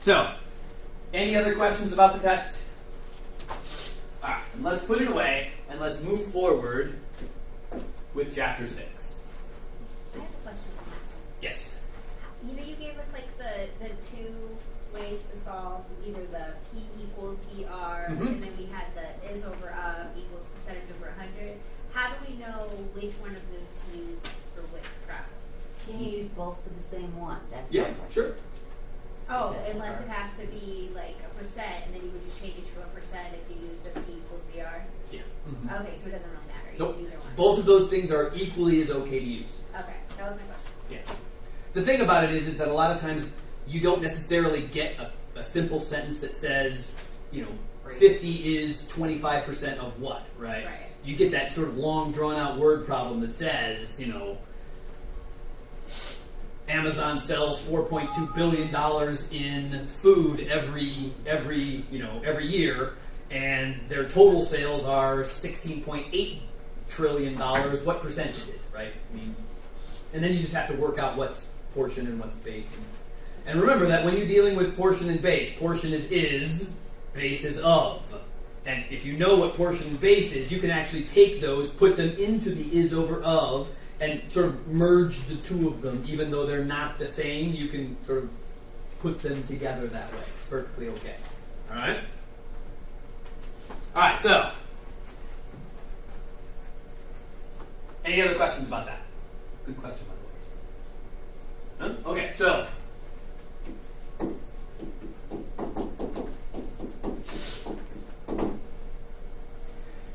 So, any other questions about the test? All right, let's put it away and let's move forward with chapter 6. I have a question on that. Yes. You know, you gave us like the two ways to solve either the P equals ER, and then we had the is over of equals percentage over 100. How do we know which one of those to use for which problem? Can you use both for the same one? That's Yeah, my question. sure. Oh, Okay. unless it has to be like a percent, and then you would just change it to a percent if you use the P equals VR. Yeah. Okay, so it doesn't really matter. You Nope. can use either one. Both of those things are equally as okay to use. Okay, that was my question. Yeah. The thing about it is that a lot of times you don't necessarily get a simple sentence that says, 50 is 25% of what, right? Right. You get that sort of long, drawn-out word problem that says, Amazon sells $4.2 billion in food every year, and their total sales are $16.8 trillion. What percent is it, right? And then you just have to work out what's portion and what's base. And remember that when you're dealing with portion and base, portion is, base is of. And if you know what portion and base is, you can actually take those, put them into the is over of, and sort of merge the two of them. Even though they're not the same, you can sort of put them together that way. It's perfectly okay. All right? All right, so. Any other questions about that? Good question, by the way. Huh? Okay, so.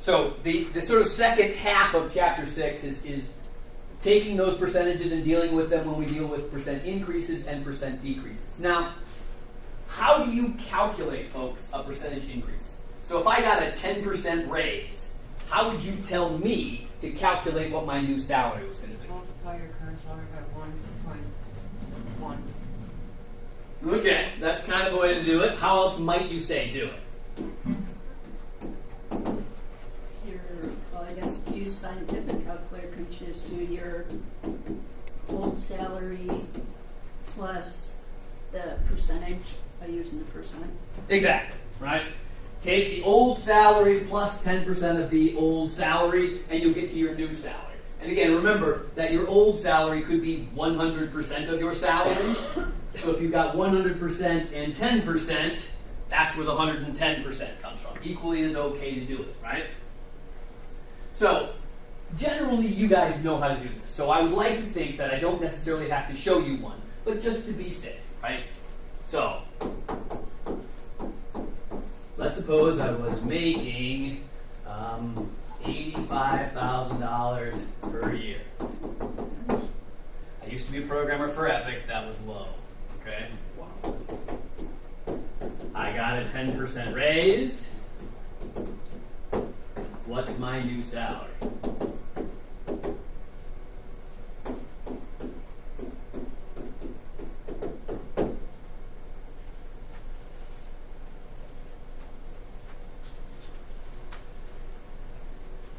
So the sort of second half of chapter 6 is taking those percentages and dealing with them when we deal with percent increases and percent decreases. Now, how do you calculate, folks, a percentage increase? So if I got a 10% raise, how would you tell me to calculate what my new salary was going to be? Multiply your current salary by 1.1. Okay, that's kind of a way to do it. How else might you say do it? I guess if you use scientific calculator, can you just do your old salary plus the percentage by using the percent? Exactly, right? Take the old salary plus 10% of the old salary, and you'll get to your new salary. And again, remember that your old salary could be 100% of your salary. So if you've got 100% and 10%, that's where the 110% comes from. Equally is okay to do it, right? So, generally you guys know how to do this. So I would like to think that I don't necessarily have to show you one, but just to be safe, right? So, let's suppose I was making $85,000 per year. I used to be a programmer for Epic. That was low, okay? I got a 10% raise. What's my new salary?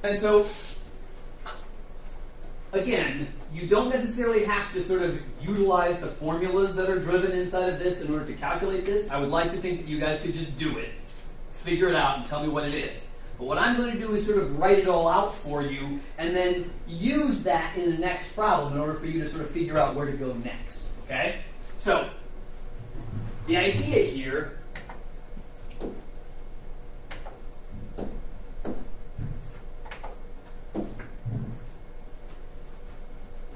And so, again, you don't necessarily have to sort of utilize the formulas that are driven inside of this in order to calculate this. I would like to think that you guys could just do it, figure it out, and tell me what it is. But what I'm going to do is sort of write it all out for you and then use that in the next problem in order for you to sort of figure out where to go next. Okay? So, the idea here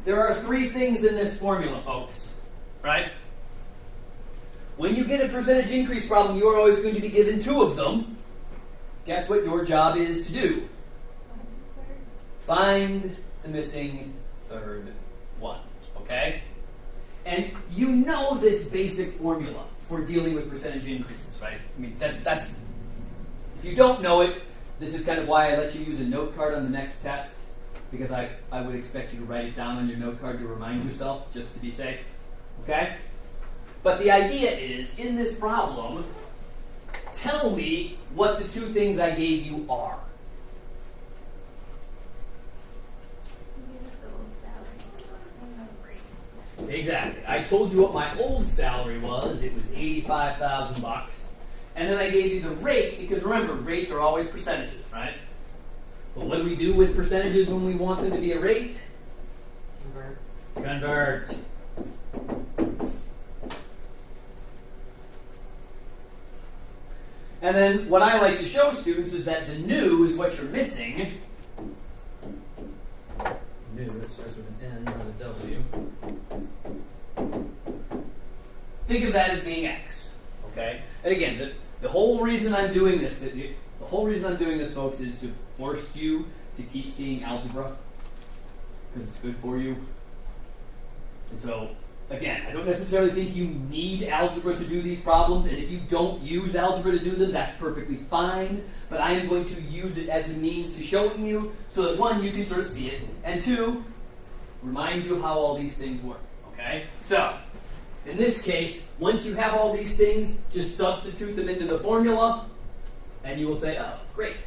there are three things in this formula, folks. Right? When you get a percentage increase problem, you are always going to be given two of them. Guess what your job is to do? Find the missing third one. Okay? And you know this basic formula for dealing with percentage increases, right? I mean, that's... If you don't know it, this is kind of why I let you use a note card on the next test, because I would expect you to write it down on your note card to remind yourself, just to be safe. Okay? But the idea is, in this problem, tell me what the two things I gave you are. Exactly. I told you what my old salary was. It was $85,000. And then I gave you the rate, because remember, rates are always percentages, right? But what do we do with percentages when we want them to be a rate? Convert. Convert. And then what I like to show students is that the new is what you're missing. New, it starts with an N, not a W. Think of that as being X, okay? And again, the whole reason I'm doing this, the whole reason I'm doing this, folks, is to force you to keep seeing algebra, because it's good for you. And so, again, I don't necessarily think you need algebra to do these problems, and if you don't use algebra to do them, that's perfectly fine, but I am going to use it as a means to showing you, so that one, you can sort of see it, and two, remind you of how all these things work, okay? So, in this case, once you have all these things, just substitute them into the formula, and you will say, oh, great.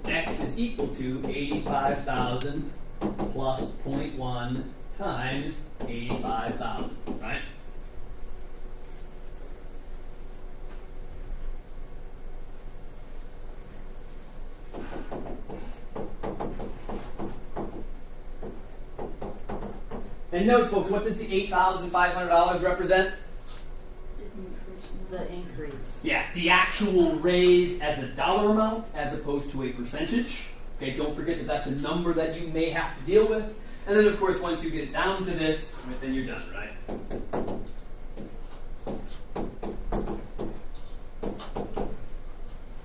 X is equal to 85,000 plus 0.1 times 85,000, right? And note, folks, what does the $8,500 represent? The increase. Yeah, the actual raise as a dollar amount as opposed to a percentage. Okay, don't forget that that's a number that you may have to deal with. And then, of course, once you get down to this, then you're done, right?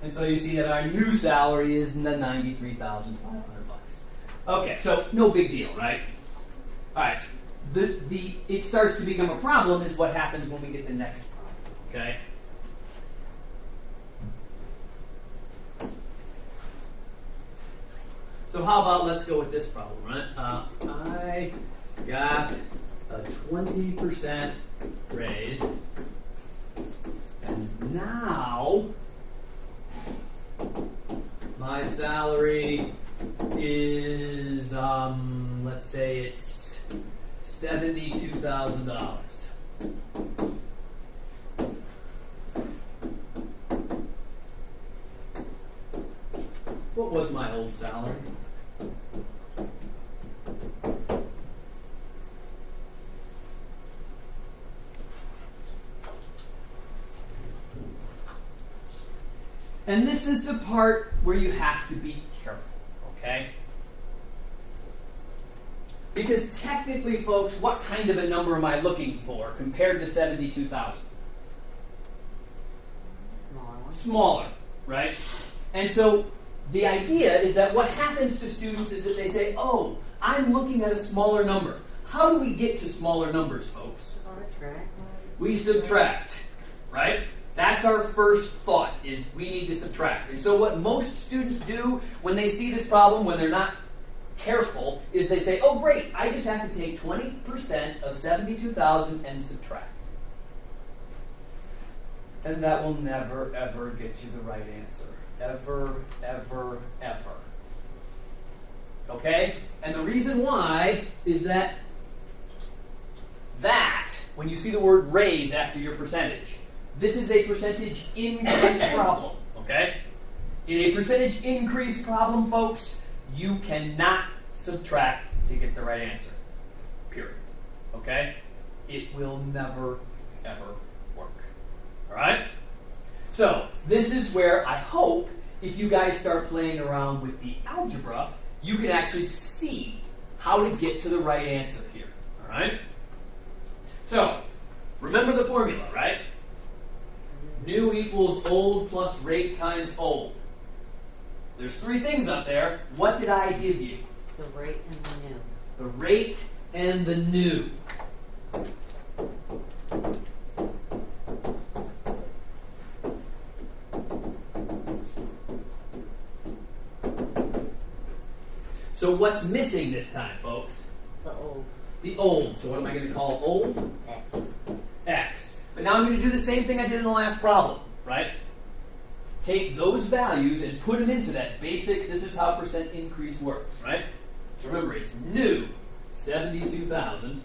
And so you see that our new salary is the $93,500. Okay, so no big deal, right? All right. It starts to become a problem is what happens when we get the next problem, okay? So how about let's go with this problem, right? I got a 20% raise, and now my salary is, let's say it's $72,000. What was my old salary? And this is the part where you have to be careful, okay? Because technically, folks, what kind of a number am I looking for compared to 72,000? Smaller. Smaller, right? And so the idea is that what happens to students is that they say, oh, I'm looking at a smaller number. How do we get to smaller numbers, folks? We subtract, right? That's our first thought, is we need to subtract. And so what most students do when they see this problem, when they're not careful, is they say, oh great, I just have to take 20% of 72,000 and subtract. And that will never, ever get you the right answer. Ever, ever, ever. Okay? And the reason why is that when you see the word raise after your percentage, this is a percentage increase problem, okay? In a percentage increase problem, folks, you cannot subtract to get the right answer, period, okay? It will never, ever work, all right? So, this is where I hope if you guys start playing around with the algebra, you can actually see how to get to the right answer here, all right? So, remember the formula, right? New equals old plus rate times old. There's three things up there. What did I give you? The rate and the new. The rate and the new. So what's missing this time, folks? The old. The old. So what am I going to call old? X. X. But now I'm going to do the same thing I did in the last problem, right? Take those values and put them into that basic, this is how percent increase works, right? So remember, it's new, 72,000,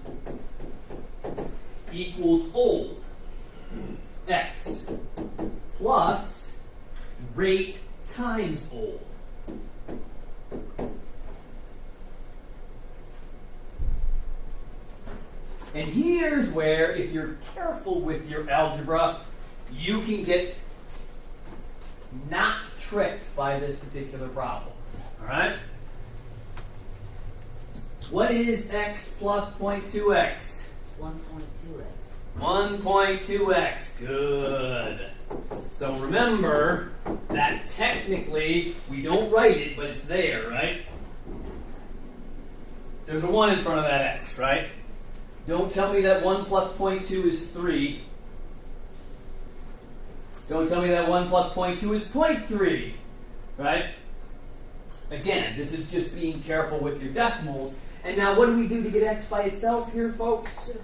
equals old. X plus rate times old. And here's where, if you're careful with your algebra, you can get not tricked by this particular problem. All right? What is x plus 0.2x? 1.2x. 1.2x. Good. So remember that technically we don't write it, but it's there, right? There's a 1 in front of that x, right? Don't tell me that 1 plus 0.2 is 3. Don't tell me that 1 plus 0.2 is 0.3, right? Again, this is just being careful with your decimals. And now what do we do to get x by itself here, folks?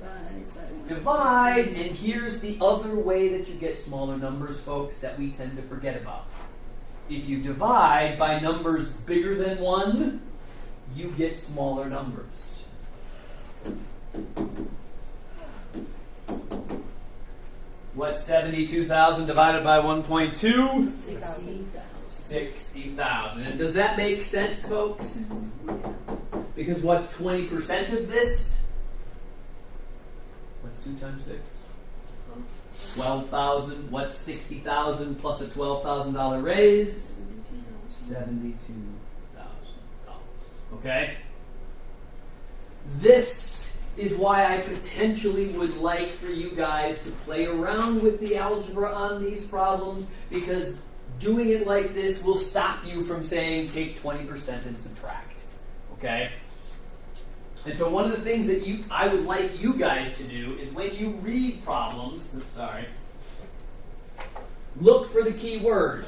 Divide, and here's the other way that you get smaller numbers, folks, that we tend to forget about. If you divide by numbers bigger than 1, you get smaller numbers. What's 72,000 divided by 1.2? 60,000. And does that make sense, folks? Because what's 20% of this? What's 2 times 6? 12,000. What's 60,000 plus a $12,000 raise? $72,000. Okay? This is why I potentially would like for you guys to play around with the algebra on these problems, because doing it like this will stop you from saying take 20% and subtract. Okay? And so one of the things that I would like you guys to do is when you read problems, look for the key word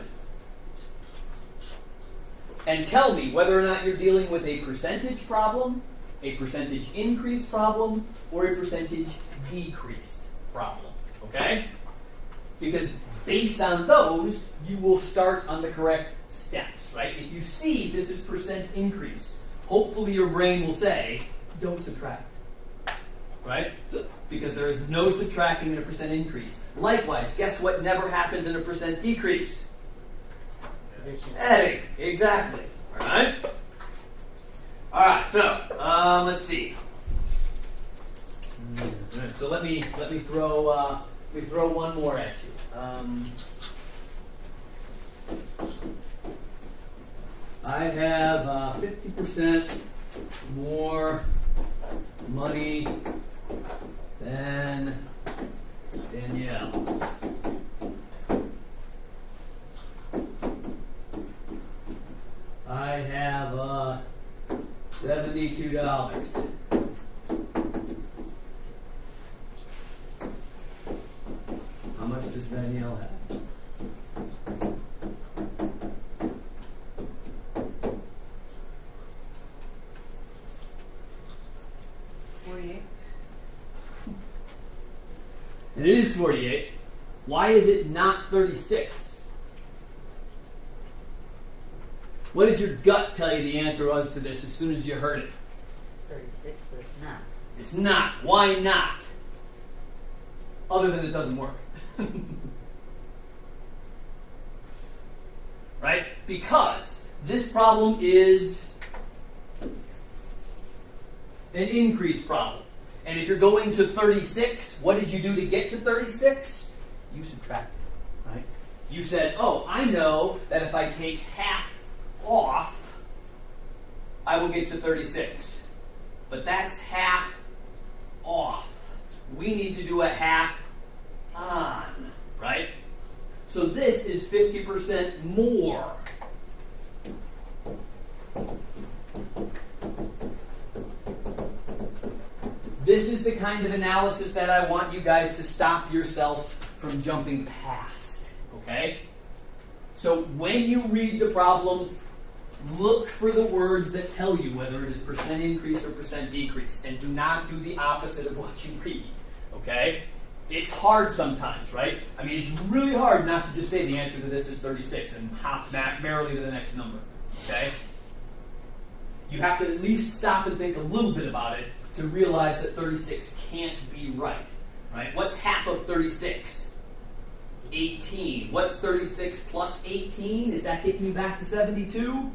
and tell me whether or not you're dealing with a percentage problem, a percentage increase problem, or a percentage decrease problem. Okay? Because based on those, you will start on the correct steps, right? If you see this is percent increase, hopefully your brain will say, don't subtract, right? Because there is no subtracting in a percent increase. Likewise, guess what never happens in a percent decrease? Addition. Adding, exactly. All right. All right. So let's see. So let me throw one more at you. I have 50% more money than Danielle. I have $72. How much does Danielle have? It is 48. Why is it not 36? What did your gut tell you the answer was to this as soon as you heard it? 36, but it's not. It's not. Why not? Other than it doesn't work. Right? Because this problem is an increase problem. And if you're going to 36, what did you do to get to 36? You subtracted, right? You said, oh, I know that if I take half off, I will get to 36. But that's half off. We need to do a half on, right? So this is 50% more. This is the kind of analysis that I want you guys to stop yourself from jumping past, okay? So when you read the problem, look for the words that tell you whether it is percent increase or percent decrease, and do not do the opposite of what you read, okay? It's hard sometimes, right? I mean, it's really hard not to just say the answer to this is 36 and hop back merrily to the next number, okay? You have to at least stop and think a little bit about it to realize that 36 can't be right. right? What's half of 36? 18. What's 36 plus 18? Is that getting you back to 72?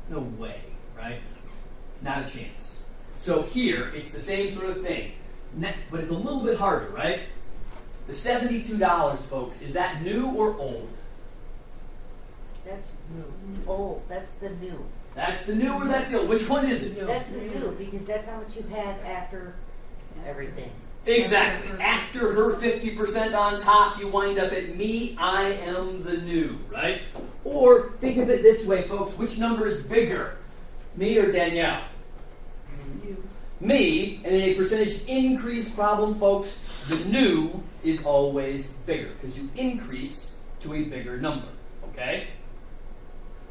No way, right? Not a chance. So here, it's the same sort of thing, but it's a little bit harder, right? The $72, folks, is that new or old? That's new. Old, that's the new. That's the new or that's the old? Which one is it? That's the new, because that's how much you have after everything. Exactly. After her 50% on top, you wind up at me, I am the new, right? Or think of it this way, folks. Which number is bigger? Me or Danielle? You. Me, and in a percentage increase problem, folks, the new is always bigger because you increase to a bigger number, okay?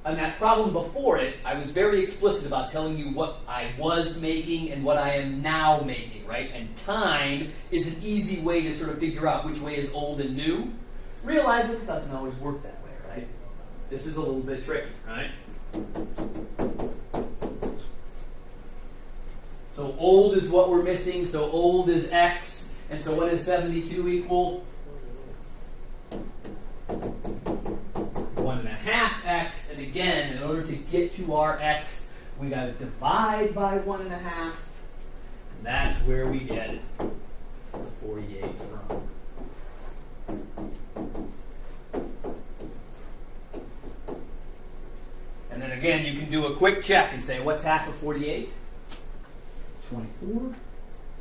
On that problem before it, I was very explicit about telling you what I was making and what I am now making, right? And time is an easy way to sort of figure out which way is old and new. Realize that it doesn't always work that way, right? This is a little bit tricky, right? So old is what we're missing, so old is X, and so what does 72 equal? 1.5x, and again, in order to get to our x, we got to divide by 1.5, and that's where we get the 48 from. And then again, you can do a quick check and say, what's half of 48? 24.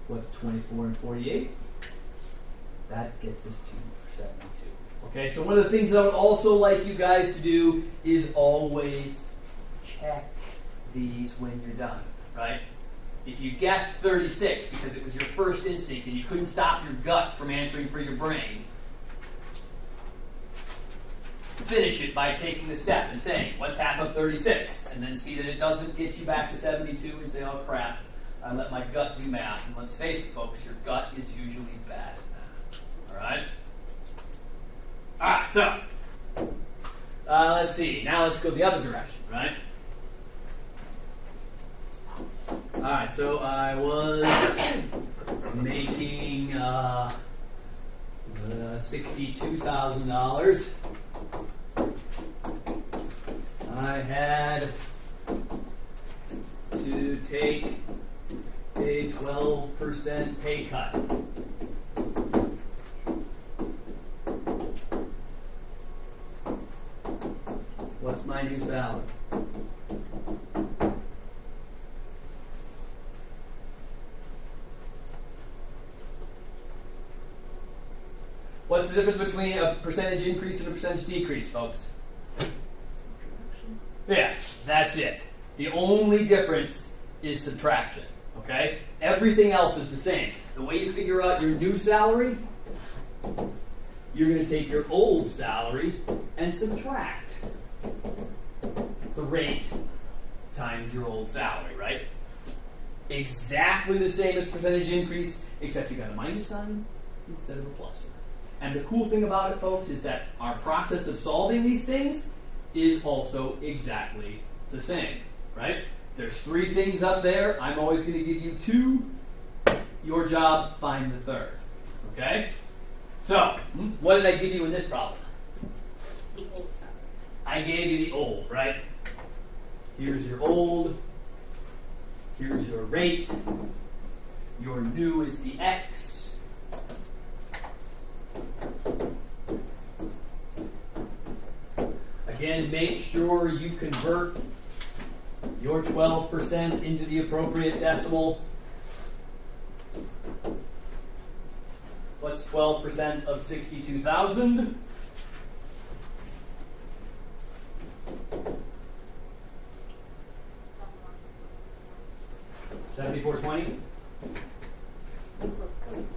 What's 24 and 48? That gets us to 72. Okay, so one of the things that I would also like you guys to do is always check these when you're done, right? If you guessed 36 because it was your first instinct and you couldn't stop your gut from answering for your brain, finish it by taking the step and saying, what's half of 36? And then see that it doesn't get you back to 72 and say, oh crap, I let my gut do math. And let's face it, folks, your gut is usually bad at math. All right? All right, so let's see. Now let's go the other direction, right? All right, so I was making $62,000. I had to take a 12% pay cut. What's my new salary? What's the difference between a percentage increase and a percentage decrease, folks? Yeah, that's it. The only difference is subtraction, okay? Everything else is the same. The way you figure out your new salary, you're going to take your old salary and subtract the rate times your old salary, right? Exactly the same as percentage increase, except you got a minus sign instead of a plus sign. And the cool thing about it, folks, is that our process of solving these things is also exactly the same, right? There's 3 things up there. I'm always going to give you 2. Your job, find the third, okay? So, what did I give you in this problem? The old salary. I gave you the old, right? Here's your old. Here's your rate. Your new is the X. Again, make sure you convert your 12% into the appropriate decimal. What's 12% of 62,000? $74.20?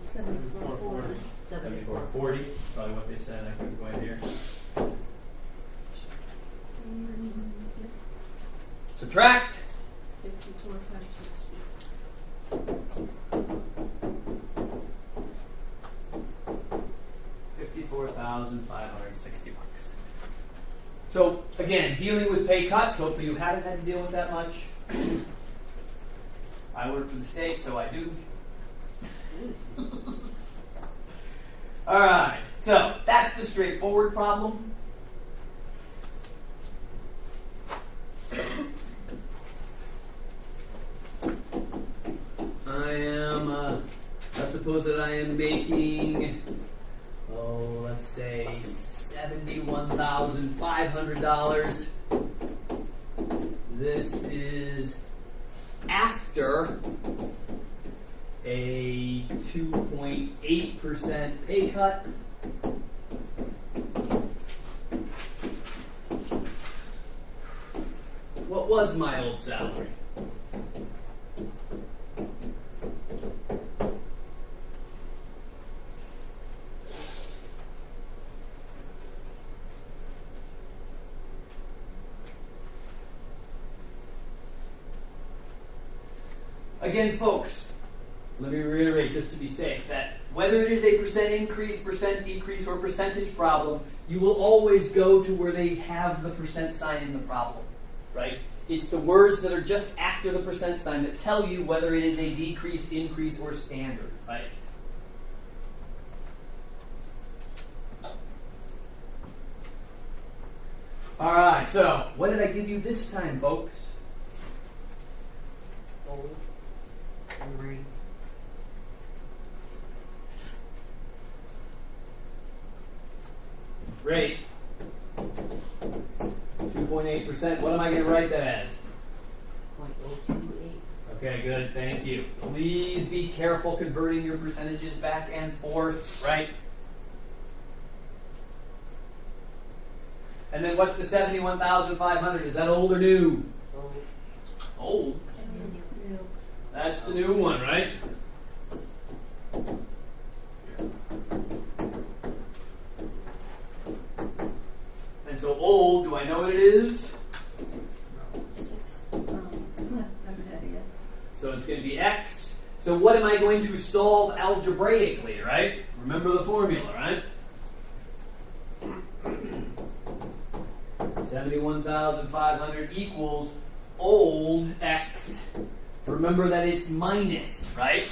74.40. 74.40. That's probably what they said. I couldn't go in here. Subtract. 54,560. $54,560. So again, dealing with pay cuts. Hopefully you haven't had to deal with that much. I work for the state, so I do. All right, so that's the straightforward problem. Let's suppose that I am making, let's say $71,500. This is after a 2.8% pay cut. What was my old salary? Again, folks, let me reiterate just to be safe that whether it is a percent increase, percent decrease, or percentage problem, you will always go to where they have the percent sign in the problem, right? It's the words that are just after the percent sign that tell you whether it is a decrease, increase, or standard, right? All right, so what did I give you this time, folks? Old. And green. Great. 2.8%. What am I going to write that as? 0.028. Okay, good. Thank you. Please be careful converting your percentages back and forth, right? And then what's the 71,500? Is that old or new? Old. Old. That's a new. That's the new one, right? And so old, do I know what it is? 6. I'm ahead of you. So it's going to be X. So what am I going to solve algebraically, right? Remember the formula, right? 71,500 equals old X. Remember that it's minus, right?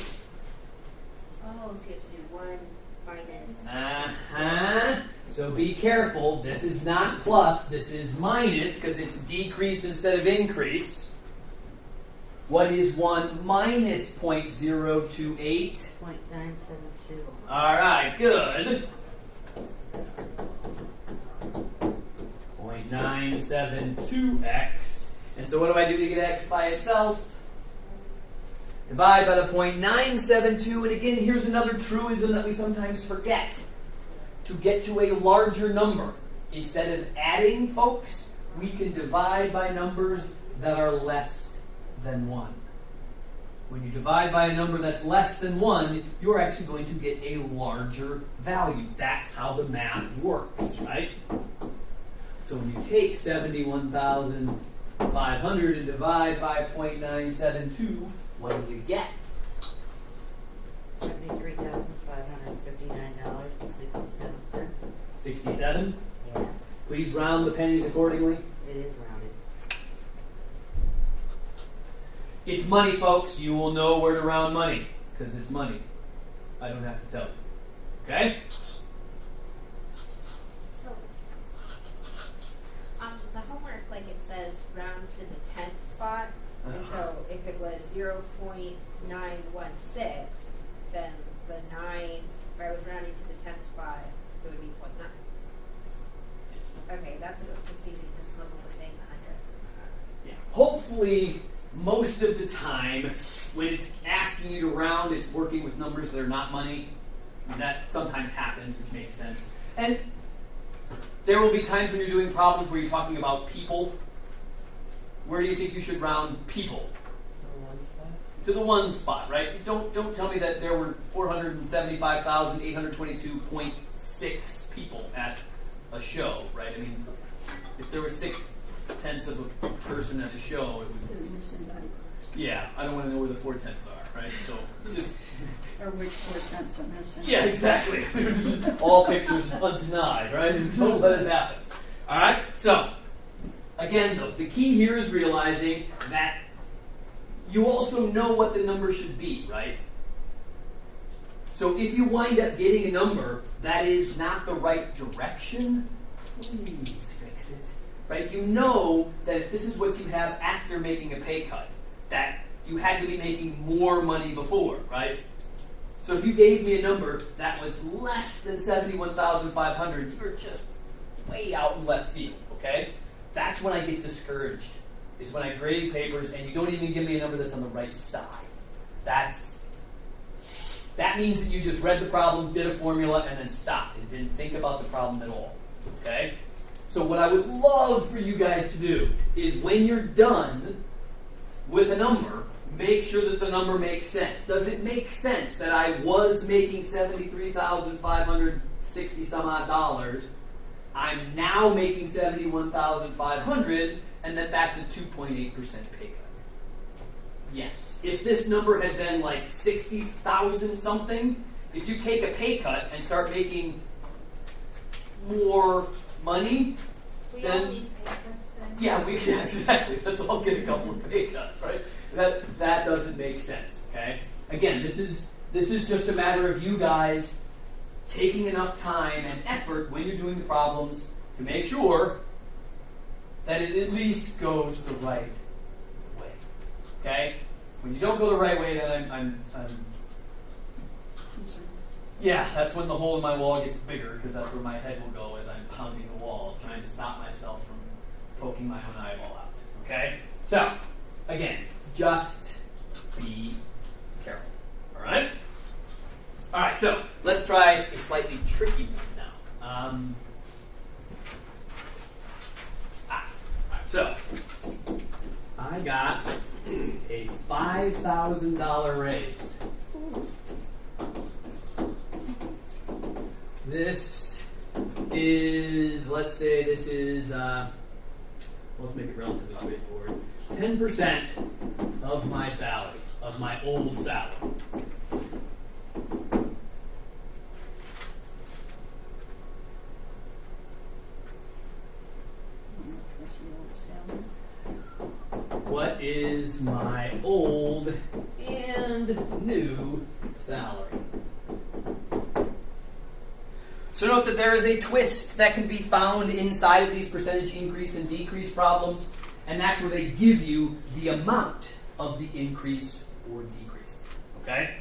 Oh, so you have to do 1 minus. Uh-huh. So be careful. This is not plus. This is minus because it's decrease instead of increase. What is 1 minus 0.028? 0.972. All right, good. 0.972x. And so what do I do to get x by itself? Divide by the 0.972. And again, here's another truism that we sometimes forget. To get to a larger number, instead of adding, folks, we can divide by numbers that are less than 1. When you divide by a number that's less than 1, you're actually going to get a larger value. That's how the math works, right? So when you take 71,500 and divide by 0.972, what do you get? $73,559.67. 67? Yeah, Please round the pennies accordingly. it is rounded. It's money, folks. You will know where to round money because it's money. I don't have to tell you. Okay? So, the homework, like it says, round to the 10th spot. And so if it was 0.916, then the 9, if I was rounding to the 10th spot, it would be 0.9. Okay, that's what it was supposed to be because the level was saying 100. Yeah. Hopefully, most of the time, when it's asking you to round, it's working with numbers that are not money. That sometimes happens, which makes sense. And there will be times when you're doing problems where you're talking about people. Where do you think you should round people? To the 1 spot, right? Don't tell me that there were 475,822.6 people at a show, right? I mean, if there were 6/10 of a person at a show, it would. They're missing body parts. Yeah, I don't want to know where the 4/10 are, right? So just. Or which 4 tenths are missing. Yeah, exactly. All pictures undenied, right? Don't let it happen. All right. So again, though, the key here is realizing that you also know what the number should be, right? So if you wind up getting a number that is not the right direction, please fix it. Right? You know that if this is what you have after making a pay cut, that you had to be making more money before, right? So if you gave me a number that was less than 71,500, you're just way out in left field, okay? That's when I get discouraged, is when I'm grading papers and you don't even give me a number that's on the right side. That means that you just read the problem, did a formula, and then stopped and didn't think about the problem at all, okay? So what I would love for you guys to do is when you're done with a number, make sure that the number makes sense. Does it make sense that I was making $73,560 some odd dollars? I'm now making $71,500, and that's a 2.8% pay cut. Yes. If this number had been like 60,000 something, if you take a pay cut and start making more money, We all then need pay cuts then. yeah, exactly. Let's all get a couple of pay cuts, right? That doesn't make sense. Okay. Again, this is just a matter of you guys taking enough time and effort when you're doing the problems to make sure that it at least goes the right way. Okay. When you don't go the right way, then I'm Concerned. yeah, that's when the hole in my wall gets bigger, because that's where my head will go as I'm pounding the wall, trying to stop myself from poking my own eyeball out. Okay? So, again, just be careful. Alright? Alright, so let's try a slightly tricky one now. Alright, so I got a $5,000 raise. This is, let's say this is, let's make it relatively straightforward, 10% of my salary, of my old salary. What's your old salary? What is my old and new salary? So note that there is a twist that can be found inside of these percentage increase and decrease problems, and that's where they give you the amount of the increase or decrease. Okay?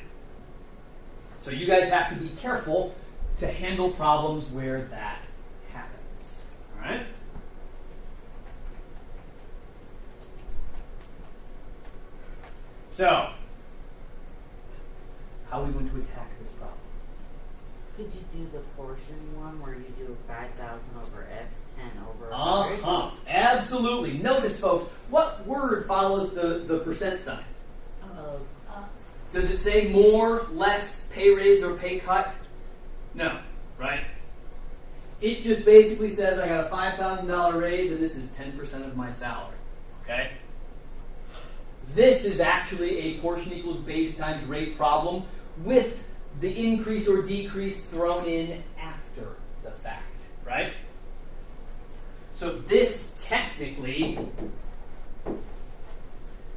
So you guys have to be careful to handle problems where that happens. All right? So, how are we going to attack this problem? Could you do the portion one where you do 5,000 over X, 10 over 100? Absolutely. Notice, folks, what word follows the percent sign? Of Does it say more, less, pay raise, or pay cut? No, right? It just basically says I got a $5,000 raise and this is 10% of my salary. Okay? This is actually a portion equals base times rate problem with the increase or decrease thrown in after the fact, right? So this technically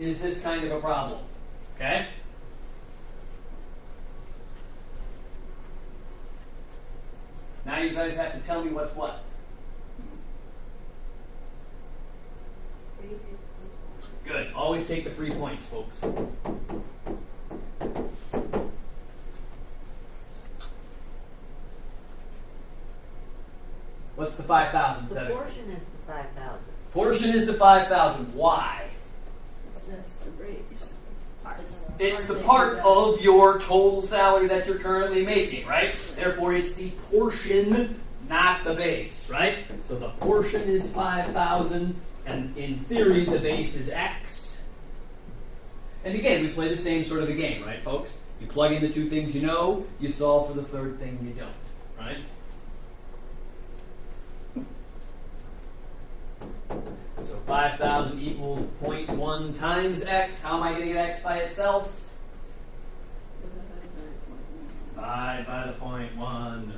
is this kind of a problem, okay? Now you guys have to tell me what's what. Good. Always take the free points, folks. What's the 5,000? the portion is the 5,000. Portion is the 5,000. Why? That's the raise. It's the part of your total salary that you're currently making, right? Therefore, it's the portion, not the base, right? So the portion is 5,000, and in theory, the base is X. And again, we play the same sort of a game, right, folks? You plug in the two things you know, you solve for the third thing you don't, right? So 5,000 equals 0.1 times X. How am I going to get X by itself? Divide by the 0.1.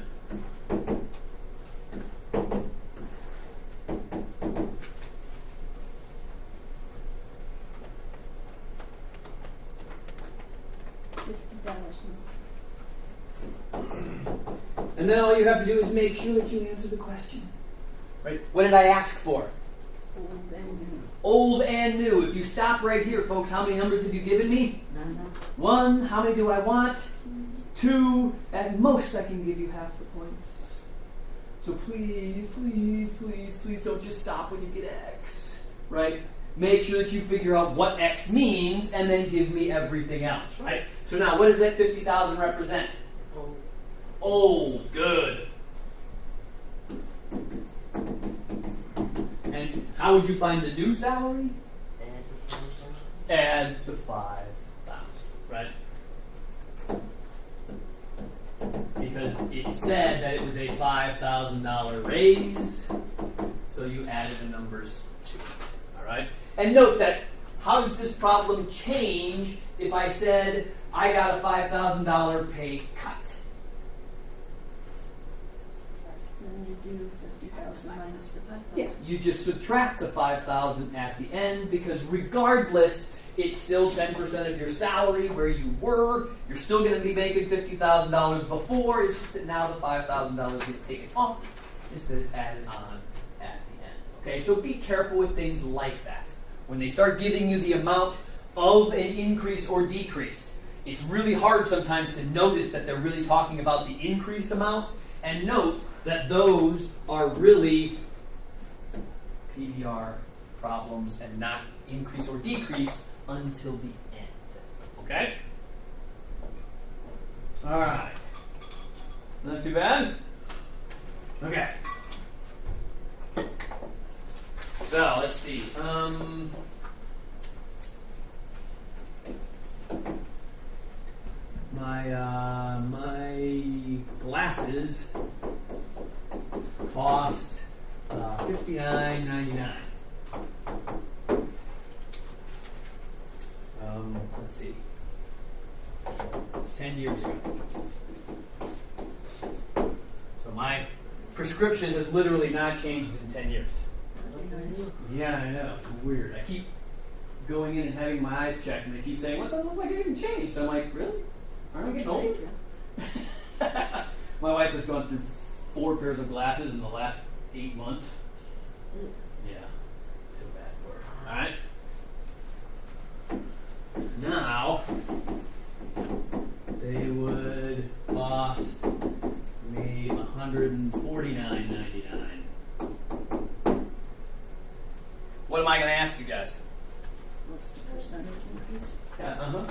And then all you have to do is make sure that you answer the question. Right? What did I ask for? Old and new. Old and new. If you stop right here, folks, how many numbers have you given me? None. 1. How many do I want? 2. At most, I can give you half the points. So please, please, please, please don't just stop when you get X. Right? Make sure that you figure out what X means and then give me everything else. Right? So now, what does that 50,000 represent? Oh, Old. Good. And how would you find the new salary? add the 5,000. Add the 5,000, right? Because it said that it was a $5,000 raise, so you added the numbers too. All right? And note that how does this problem change if I said I got a $5,000 pay cut? Then you do 50,000 minus the 5,000. Yeah, you just subtract the 5,000 at the end because regardless, it's still 10% of your salary where you were. You're still going to be making $50,000 before. It's just that now the $5,000 gets taken off instead of added on at the end. Okay, so be careful with things like that. When they start giving you the amount of an increase or decrease, it's really hard sometimes to notice that they're really talking about the increase amount, and note that those are really PDR problems and not increase or decrease until the end. Okay? Alright. Not too bad? Okay. So, let's see. My glasses cost $59.99. Let's see. 10 years ago. So my prescription has literally not changed in 10 years. Yeah, I know. It's weird. I keep going in and having my eyes checked, and they keep saying, "What doesn't look like it didn't change?" So I'm like, "Really? Aren't I getting older?" My wife has gone through 4 pairs of glasses in the last 8 months. Yeah, feel bad for her. All right. Now they would cost me $149.99. What am I going to ask you guys? What's the percentage increase? Yeah,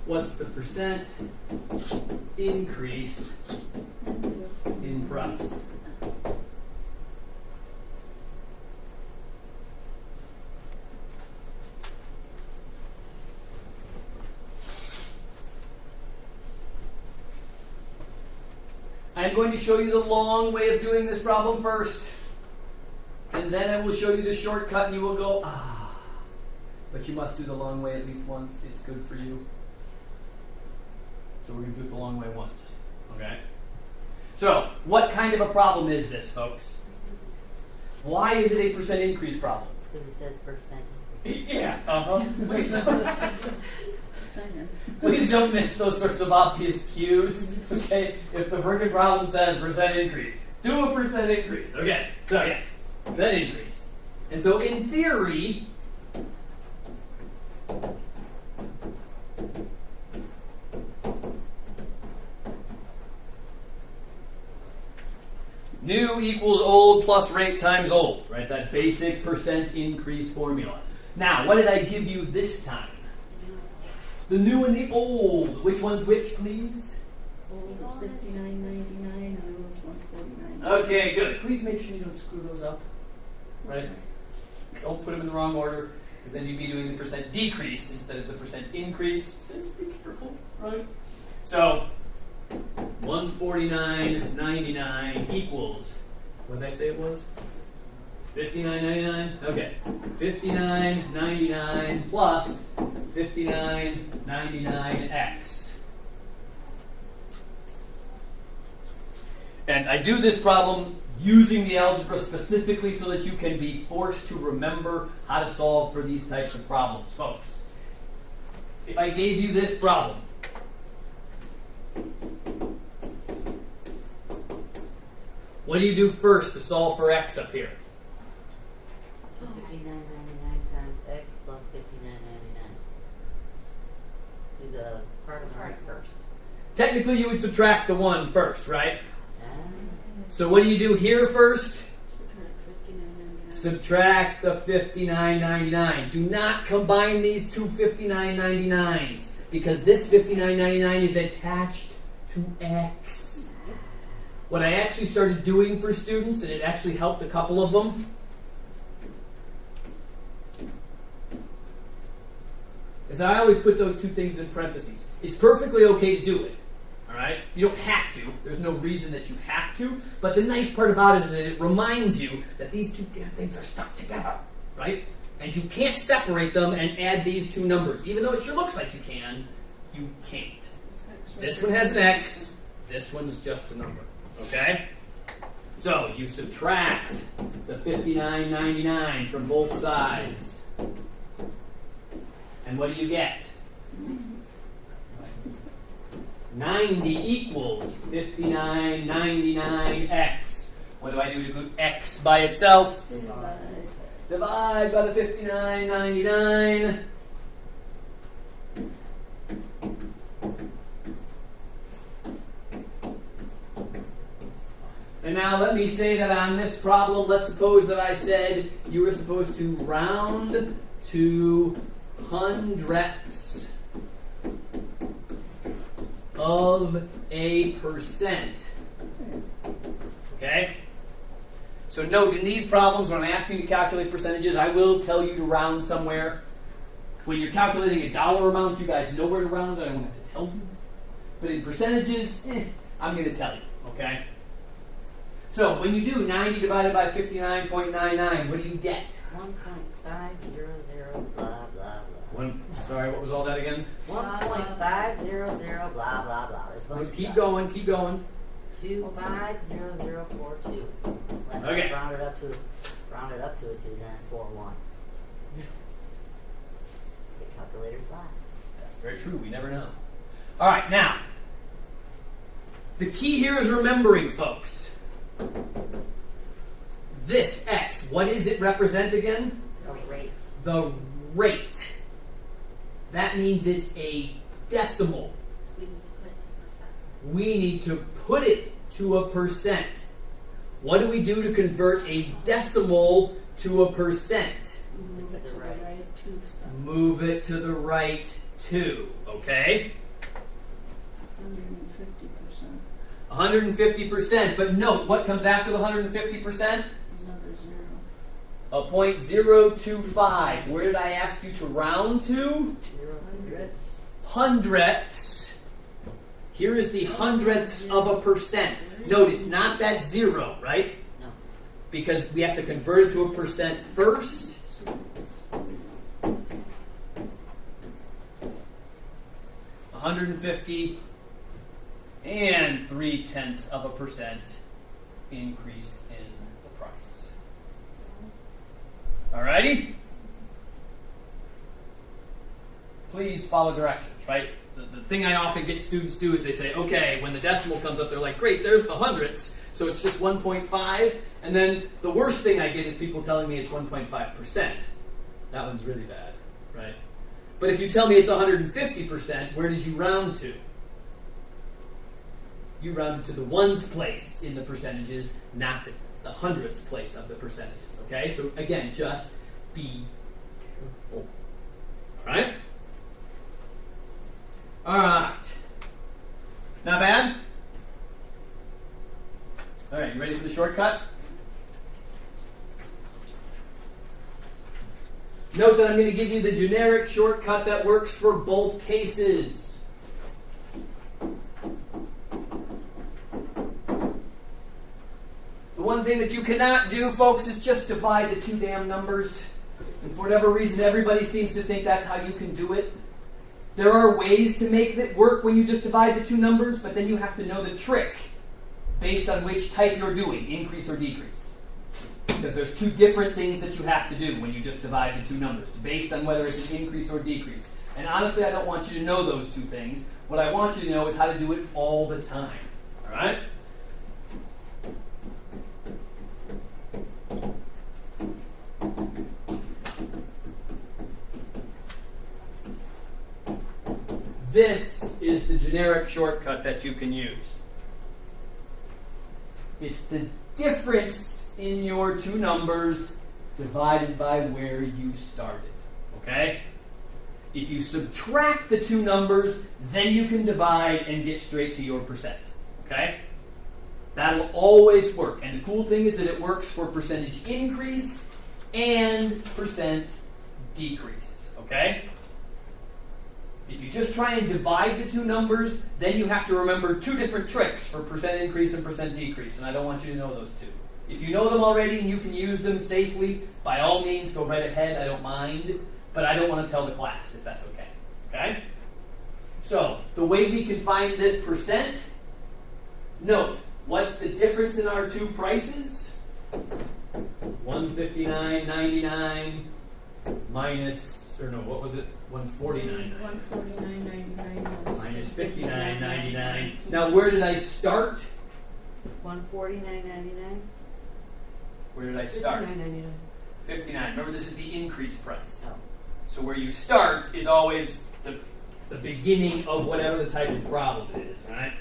What's the percent increase in price? I'm going to show you the long way of doing this problem first. And then I will show you the shortcut and you will go, ah. But you must do the long way at least once. It's good for you. So we're going to do it the long way once. Okay? So, what kind of a problem is this, folks? Why is it a percent increase problem? Because it says percent. Yeah. Percent. Please don't miss those sorts of obvious cues. Okay? If the freaking problem says percent increase, do a percent increase. Okay. So, yes. Percent increase. And so, in theory, new equals old plus rate times old, right? That basic percent increase formula. Now, what did I give you this time? The new and the old. Which one's which, please? Old was $59.99, new was $149. Okay, good. Please make sure you don't screw those up, right? Don't put them in the wrong order, because then you'd be doing the percent decrease instead of the percent increase. Just be careful, right? So, $149.99 equals, what did I say it was? $59.99? Okay. $59.99 plus $59.99x. And I do this problem using the algebra specifically so that you can be forced to remember how to solve for these types of problems, folks. If I gave you this problem, What do you do first to solve for x up here? 59.99 times x plus 59.99. Do the part of the right first. Technically, you would subtract the 1 first, right? Ah. So what do you do here first? Subtract 59.99. Subtract the 59.99. Do not combine these two 59.99s because this 59.99 is attached to x. What I actually started doing for students, and it actually helped a couple of them, is I always put those two things in parentheses. It's perfectly okay to do it. Alright? You don't have to. There's no reason that you have to. But the nice part about it is that it reminds you that these two damn things are stuck together. Right? And you can't separate them and add these two numbers. Even though it sure looks like you can, you can't. This one has an x. This one's just a number. Okay? So you subtract the 59.99 from both sides. And what do you get? 90 equals 59.99x. What do I do to put x by itself? Divide by the 59.99. And now let me say that on this problem, let's suppose that I said you were supposed to round to hundredths of a percent. Okay? So note, in these problems, when I'm asking you to calculate percentages, I will tell you to round somewhere. When you're calculating a dollar amount, you guys know where to round it. I won't have to tell you. But in percentages, I'm going to tell you. Okay? So when you do 90 divided by 59.99, what do you get? 1.500 blah blah blah. Sorry, what was all that again? 1.500 blah blah blah. There's a bunch of Keep stuff. going, keep going. 250042. Let's Okay. round it up to a 2, then it's 41. Say calculators lie. That's very true. We never know. All right, now, the key here is remembering, folks. This x, what does it represent again? The rate. The rate. That means it's a decimal. We need to put it to We need to put it to a a percent. percent. What do we do to convert a decimal to a percent? Move it to the right 2 steps. Move it to the right 2, okay? 150%. 150%, but note, what comes after the 150%? Another 0. A 0.025. Where did I ask you to round to? Hundredths. Hundredths. Here is the hundredths of a percent. Note, it's not that 0, right? No. Because we have to convert it to a percent first. 150 and 0.3% increase in the price. Alrighty? Please follow directions, right? The thing I often get students do is they say, okay, when the decimal comes up, they're like, great, there's the hundredths, so it's just 1.5. And then the worst thing I get is people telling me it's 1.5%. That one's really bad, right? But if you tell me it's 150%, where did you round to? You rounded to the ones place in the percentages, not the hundredths place of the percentages. Okay? So again, just be careful. Alright? Alright. Not bad? Alright, you ready for the shortcut? Note that I'm going to give you the generic shortcut that works for both cases. The one thing that you cannot do, folks, is just divide the two damn numbers. And for whatever reason, everybody seems to think that's how you can do it. There are ways to make it work when you just divide the two numbers, but then you have to know the trick based on which type you're doing, increase or decrease. Because there's two different things that you have to do when you just divide the two numbers, based on whether it's an increase or decrease. And honestly, I don't want you to know those two things. What I want you to know is how to do it all the time. Alright? this is the generic shortcut that you can use. It's the difference in your two numbers divided by where you started. Okay? If you subtract the two numbers, then you can divide and get straight to your percent. Okay? That'll always work. And the cool thing is that it works for percentage increase and percent decrease. Okay? If you just try and divide the two numbers, then you have to remember two different tricks for percent increase and percent decrease, and I don't want you to know those two. If you know them already and you can use them safely, by all means, go right ahead, I don't mind, but I don't want to tell the class if that's okay. Okay? So, the way we can find this percent, note, what's the difference in our two prices? $159.99 minus, or no, what was it? $149.99. $149.99 Minus $59.99. Now, where did I start? $149.99. Where did I start? $59.99. 59. Remember, this is the increase price. Oh. So where you start is always the beginning of whatever the type of problem it is, right?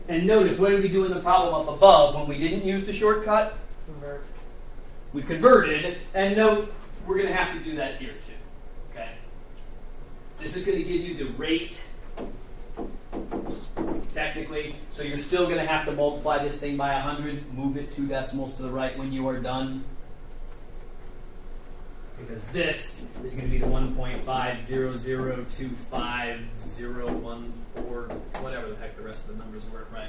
And notice, what did we do in the problem up above when we didn't use the shortcut? Convert. We converted, and note, we're going to have to do that here too. Okay? This is going to give you the rate, technically, so you're still going to have to multiply this thing by 100, move it 2 decimals to the right when you are done. Because this is going to be the 1.50025,014, whatever the heck the rest of the numbers were, right?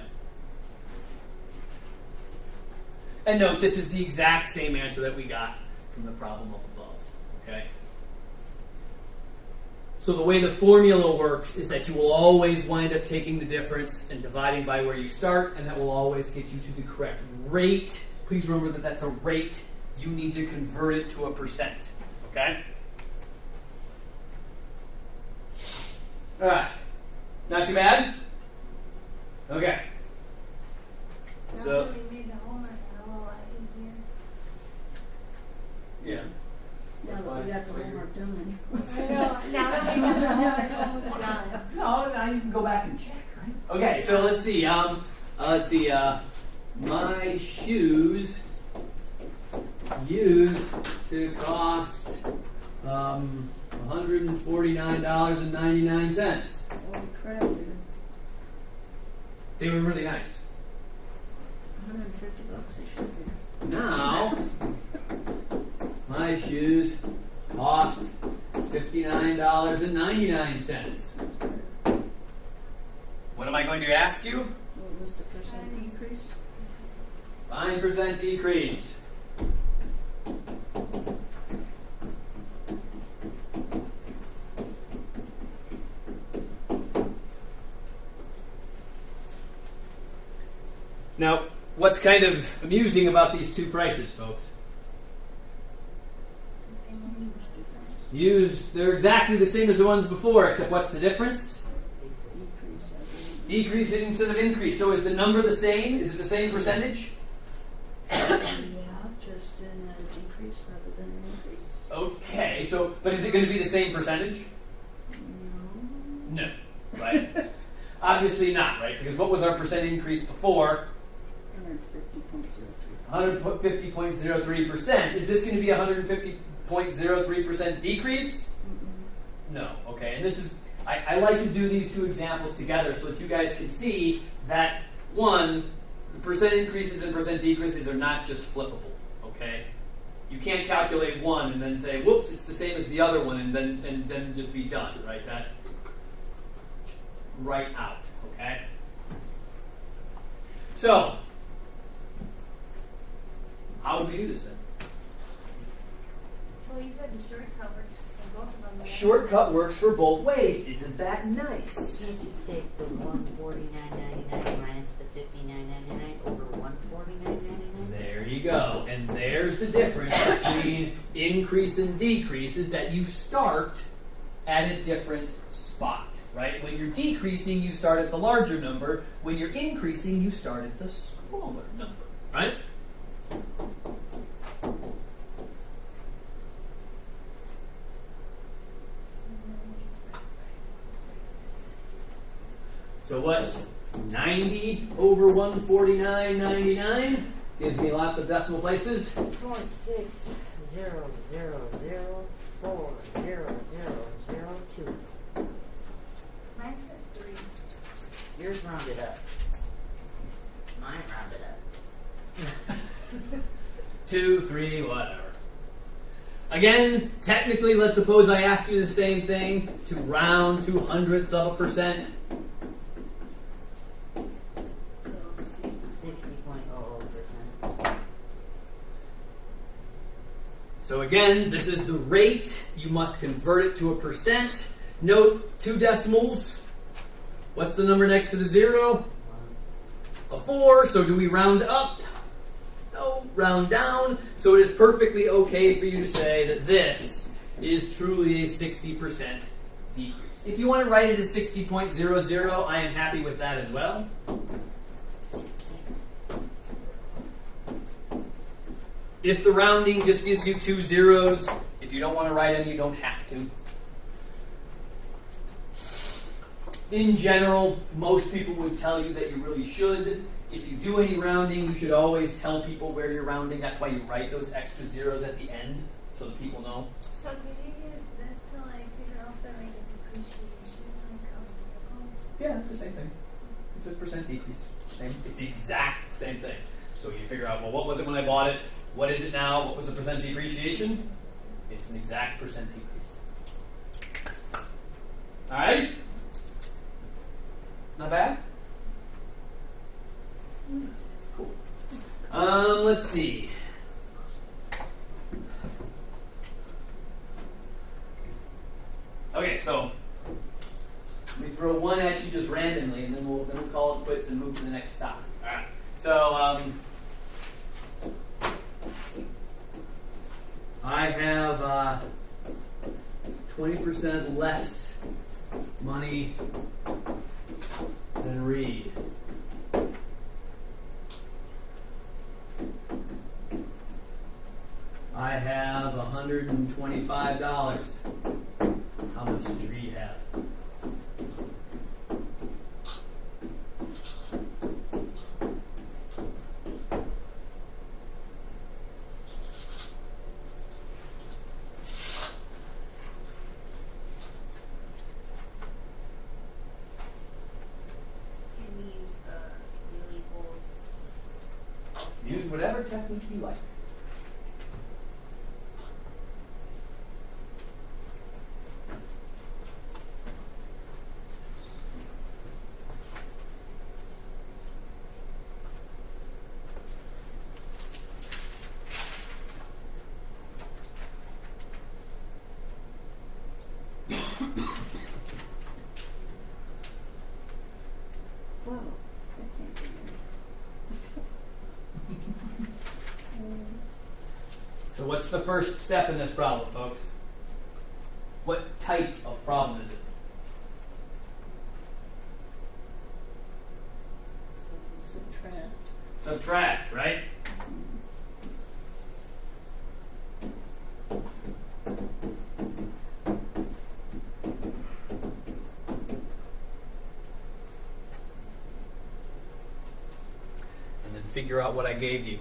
And note, this is the exact same answer that we got from the problem up above, okay? So the way the formula works is that you will always wind up taking the difference and dividing by where you start, and that will always get you to the correct rate. Please remember that that's a rate. You need to convert it to a percent, okay? All right. Not too bad? Okay. So, we made the homework a lot easier. yeah. Now that we got the homework done. I know. Now that we got the homework, it's almost done. No, now you can go back and check, right? Okay, so let's see. My shoes used to cost $149.99. Holy crap, dude. They were really nice. $150 they should be. Now, my shoes cost $59.99. That's better. What am I going to ask you? What was the percent decrease? Find percent decrease. Now, what's kind of amusing about these two prices, folks? They're exactly the same as the ones before, except what's the difference? Decrease, I believe. Decrease instead of increase. So is the number the same? Is it the same percentage? Yeah, just in a decrease rather than an increase. Okay, so, but is it going to be the same percentage? No. No, right? Obviously not, right? Because what was our percent increase before? 150.03. 150.03%. Is this going to be 150.03% decrease? No. Okay, and this is, I like to do these two examples together so that you guys can see that, one, the percent increases and percent decreases are not just flippable, okay? You can't calculate one and then say, whoops, it's the same as the other one, and then just be done, right? That right out, okay? So, how would we do this then? Well, you said the shortcut works for both of them. right? Shortcut works for both ways. Isn't that nice? Can't you take the $149.99 minus the $59.99 over $149.99? There you go. And there's the difference between increase and decrease is that you start at a different spot. right? When you're decreasing, you start at the larger number. When you're increasing, you start at the smaller number, right? So what's 90 over 149.99? Gives me lots of decimal places. 0.6000400002. Mine says 3. Yours rounded up. Mine rounded up. 2, 3, whatever. Again, technically, let's suppose I asked you the same thing to round to hundredths of a percent. 60.00%. So again, this is the rate. You must convert it to a percent. Note 2 decimals. What's the number next to the 0? A 4. So do we round up? No, round down. So it is perfectly okay for you to say that this is truly a 60% decrease. If you want to write it as 60.00, I am happy with that as well. If the rounding just gives you 2 zeros, if you don't want to write them, you don't have to. In general, most people would tell you that you really should. If you do any rounding, you should always tell people where you're rounding. That's why you write those extra zeros at the end, so that people know. So can you use this to like figure out the rate of depreciation like of the vehicle? Yeah, it's the same thing. It's a percent decrease. It's the exact same thing. So you figure out, well, what was it when I bought it? What is it now? What was the percent depreciation? It's an exact percent decrease. All right? Not bad? Cool. Let's see. Okay, so let me throw one at you just randomly, and then we'll call it quits and move to the next stop. All right. So I have 20% less money than Reed. I have $125. How much does Reed have? Can we use the U equals? Use whatever technique you like. Whoa, that can't be So what's the first step in this problem, folks? What type of problem is it? Subtract. Subtract, right? And then figure out what I gave you.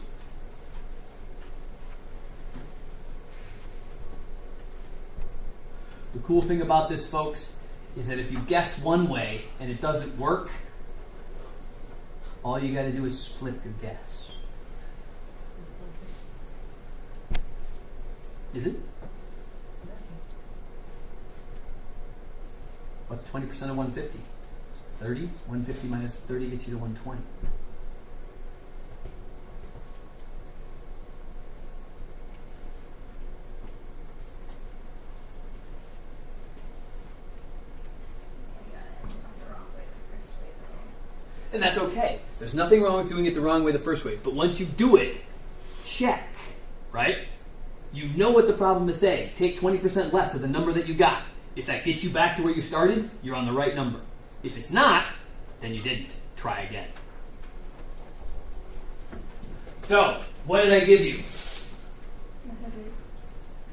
The cool thing about this, folks, is that if you guess one way and it doesn't work, all you got to do is flip your guess. Is it? What's 20% of 150? 30? 150 minus 30 gets you to 120. I got it. The wrong way the first way though. And that's okay. There's nothing wrong with doing it the wrong way the first way. But once you do it, check, right? You know what the problem is saying. Take 20% less of the number that you got. If that gets you back to where you started, you're on the right number. If it's not, then you didn't. Try again. So, what did I give you?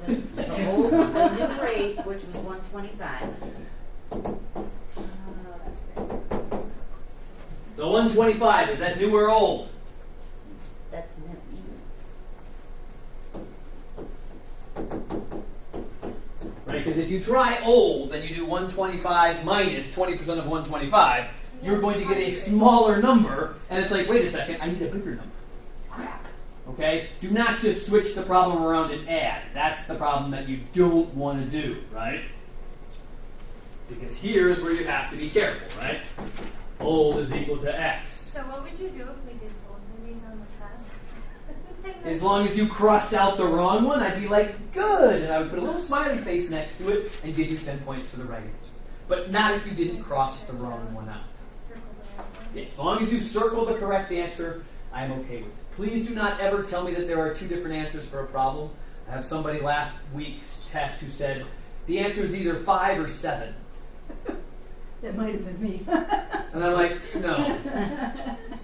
The new rate, which was 125. The 125, is that new or old? That's new. Right, because if you try old and you do 125 minus 20% of 125, you're going to get a smaller number, and it's like, wait a second, I need a bigger number. Crap. Okay? Do not just switch the problem around and add. That's the problem that you don't want to do, right? Because here's where you have to be careful, right? Old is equal to x. So what would you do if we did both of these on the test? As long as you crossed out the wrong one, I'd be like, good, and I would put a little smiley face next to it and give you 10 points for the right answer. But not if you didn't cross the wrong one out. Circle the right one. Yeah, as long as you circle the correct answer, I'm okay with it. Please do not ever tell me that there are two different answers for a problem. I have somebody last week's test who said, the answer is either 5 or 7. That might have been me. And I'm like, no.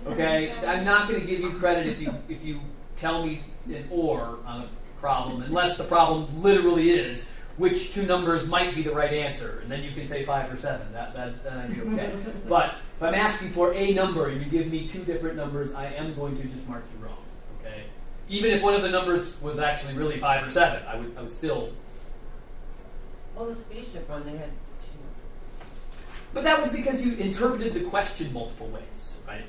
Okay? I'm not going to give you credit if you tell me an or on a problem, unless the problem literally is which two numbers might be the right answer, and then you can say 5 or 7. Then I'd be okay. But if I'm asking for a number and you give me two different numbers, I am going to just mark you wrong. Okay? Even if one of the numbers was actually really 5 or 7, I would still. Well, the spaceship one, they had two. But that was because you interpreted the question multiple ways, right?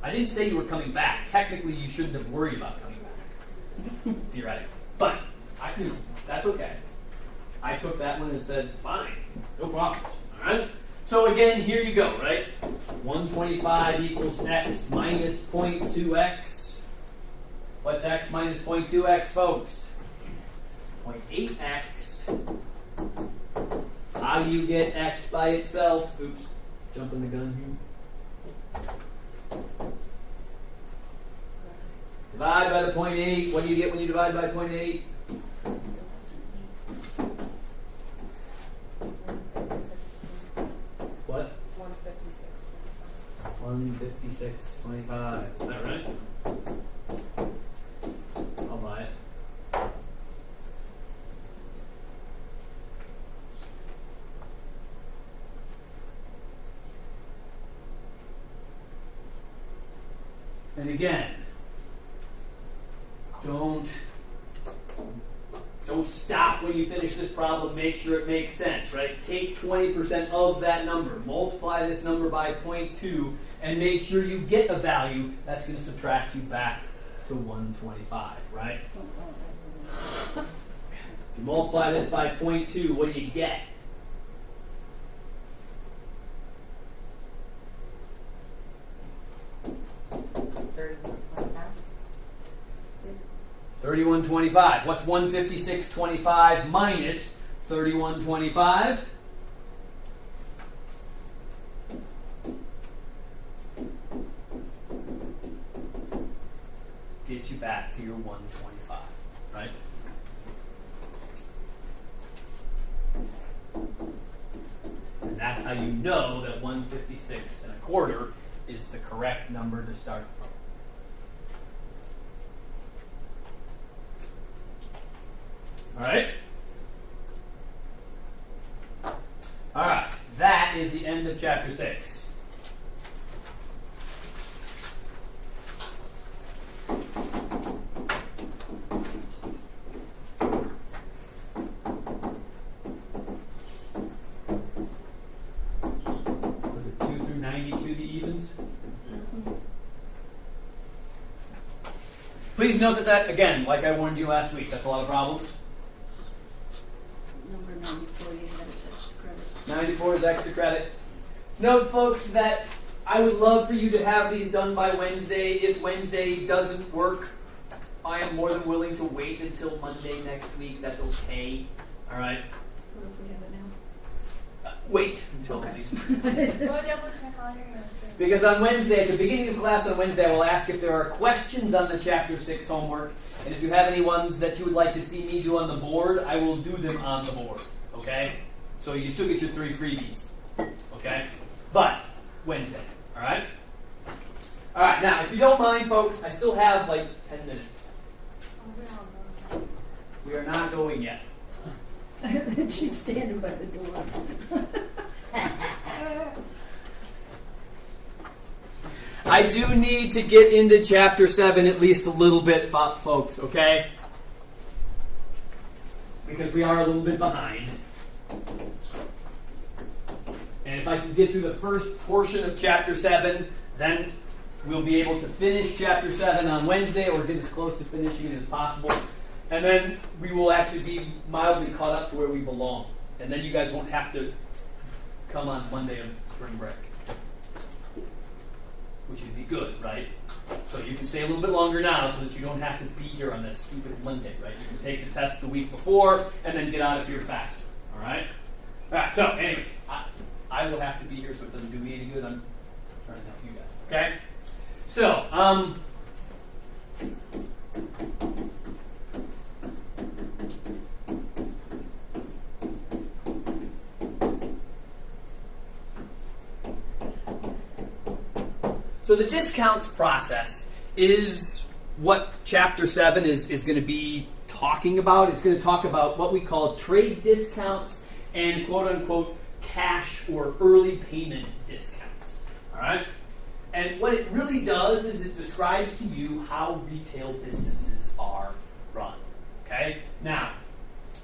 I didn't say you were coming back. Technically, you shouldn't have worried about coming back, theoretically. But that's okay. I took that one and said, fine, no problems. All right. So again, here you go, right? 125 equals x minus 0.2x. What's x minus 0.2x, folks? 0.8x. How do you get x by itself? Oops, jumping the gun here. Divide by the 0.8. What do you get when you divide by 0.8? What? 156.25. Is that right? I'll buy it. And again, don't stop when you finish this problem. Make sure it makes sense, right? Take 20% of that number, multiply this number by 0.2, and make sure you get a value that's going to subtract you back to 125, right? If you multiply this by 0.2, what do you get? 3125. What's 156.25 minus 3125? Gets you back to your 125, right? And that's how you know that 156.25 is the correct number to start from. All right? All right. That is the end of chapter 6. Was it 2 through 92 the evens? Please note that, again, like I warned you last week, that's a lot of problems. Number 94, you had as extra credit. 94 is extra credit. Note, folks, that I would love for you to have these done by Wednesday. If Wednesday doesn't work, I am more than willing to wait until Monday next week. That's okay. All right? What if we have it now? Wait until at least. Go double check all your answers. Because on Wednesday, at the beginning of class on Wednesday, I will ask if there are questions on the Chapter 6 homework. And if you have any ones that you would like to see me do on the board, I will do them on the board. Okay? So you still get your 3 freebies. Okay? But Wednesday. Alright? Alright, now if you don't mind, folks, I still have like 10 minutes. We are not going yet. She's standing by the door. I do need to get into chapter 7 at least a little bit, folks, okay? Because we are a little bit behind. And if I can get through the first portion of chapter 7, then we'll be able to finish chapter 7 on Wednesday, or get as close to finishing it as possible. And then we will actually be mildly caught up to where we belong. And then you guys won't have to come on Monday of spring break. Which would be good, right? So you can stay a little bit longer now so that you don't have to be here on that stupid Monday, right? You can take the test the week before and then get out of here faster, all right? All right, so anyways, I will have to be here so it doesn't do me any good. I'm trying to help you guys, okay? So, so the discounts process is what chapter 7 is going to be talking about. It's going to talk about what we call trade discounts and quote-unquote cash or early payment discounts. All right? And what it really does is it describes to you how retail businesses are run. Okay? Now,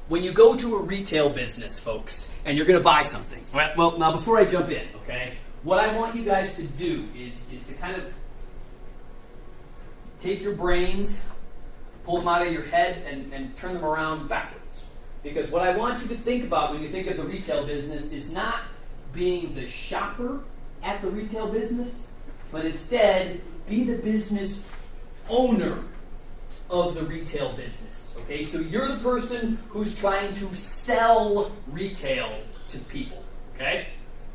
when you go to a retail business, folks, and you're going to buy something. Well, now before I jump in, okay, what I want you guys to do is to kind of take your brains, pull them out of your head, and turn them around backwards. Because what I want you to think about when you think of the retail business is not being the shopper at the retail business, but instead be the business owner of the retail business. Okay, so you're the person who's trying to sell retail to people. Okay,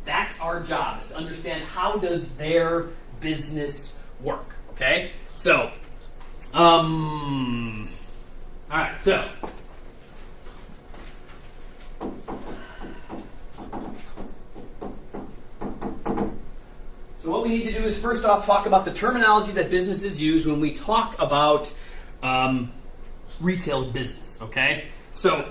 that's our job, is to understand how does their business work. Okay, so all right, so what we need to do is first off talk about the terminology that businesses use when we talk about retail business, okay? So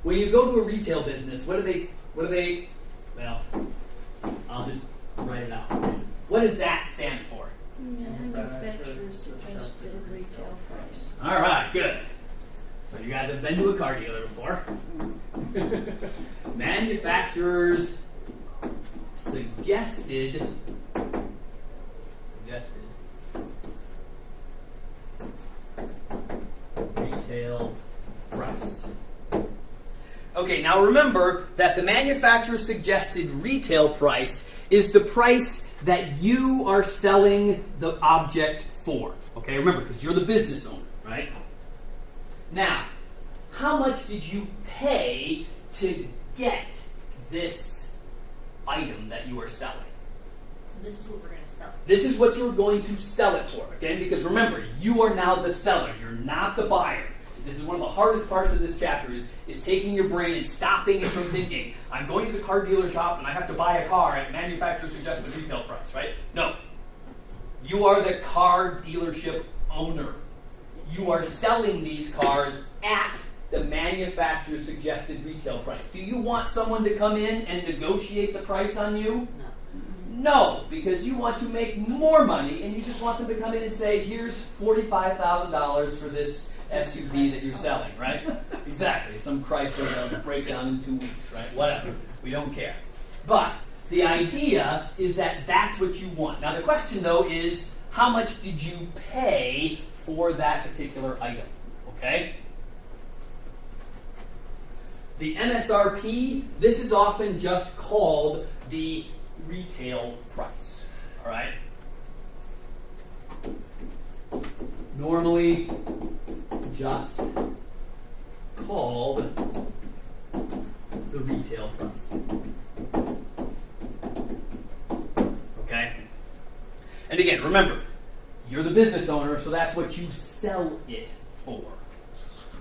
when you go to a retail business, what do they, well, I'll just write it out. What does that stand for? Manufacturer's suggested retail price. All right, good. So you guys have been to a car dealer before. Manufacturer's suggested retail price. Okay, now remember that the manufacturer's suggested retail price is the price that you are selling the object for. Okay, remember, because you're the business owner, right? Now, how much did you pay to get this item that you are selling? So this is what we're going to sell. This is what you're going to sell it for, okay? Because remember, you are now the seller. You're not the buyer. This is one of the hardest parts of this chapter is taking your brain and stopping it from thinking, I'm going to the car dealer shop and I have to buy a car at manufacturer's suggested retail price, right? No. You are the car dealership owner. You are selling these cars at the manufacturer's suggested retail price. Do you want someone to come in and negotiate the price on you? No, because you want to make more money and you just want them to come in and say, here's $45,000 for this SUV that you're selling, right? Exactly. Some Chrysler that'll break down in 2 weeks, right? Whatever. We don't care. But the idea is that that's what you want. Now the question, though, is how much did you pay for that particular item? Okay? The MSRP, this is often just called the retail price. All right? Normally just called the retail price. Okay? And again, remember, you're the business owner, so that's what you sell it for.